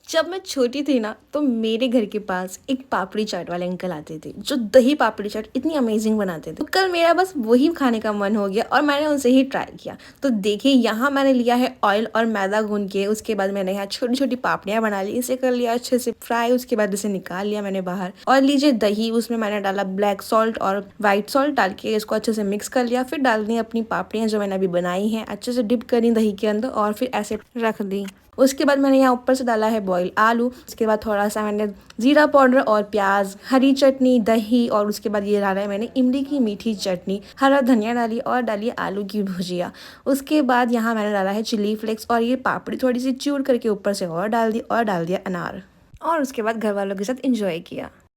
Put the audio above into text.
जब मैं छोटी थी ना तो मेरे घर के पास एक पापड़ी चाट वाले अंकल आते थे जो दही पापड़ी चाट इतनी अमेजिंग बनाते थे। तो कल मेरा बस वही खाने का मन हो गया और मैंने उनसे ही ट्राई किया। तो देखिए यहाँ मैंने लिया है ऑयल और मैदा गूंद के, उसके बाद मैंने यहाँ छोटी छोटी पापड़ियाँ बना ली, इसे कर लिया अच्छे से फ्राई। उसके बाद इसे निकाल लिया मैंने बाहर। और लीजिए दही, उसमें मैंने डाला ब्लैक सॉल्ट और व्हाइट सॉल्ट डाल के इसको अच्छे से मिक्स कर लिया। फिर डाल दी अपनी पापड़ियाँ जो मैंने अभी बनाई हैं, अच्छे से डिप करी दही के अंदर और फिर ऐसे रख दी। उसके बाद मैंने यहाँ ऊपर से डाला है बॉयल आलू। उसके बाद थोड़ा सा मैंने जीरा पाउडर और प्याज, हरी चटनी, दही और उसके बाद ये डाला है मैंने इमली की मीठी चटनी, हरा धनिया डाली और डाली आलू की भुजिया। उसके बाद यहाँ मैंने डाला है चिली फ्लेक्स और ये पापड़ी थोड़ी सी चूर करके ऊपर से और डाल दी और डाल दिया अनार। और उसके बाद घर वालों के साथ इंजॉय किया।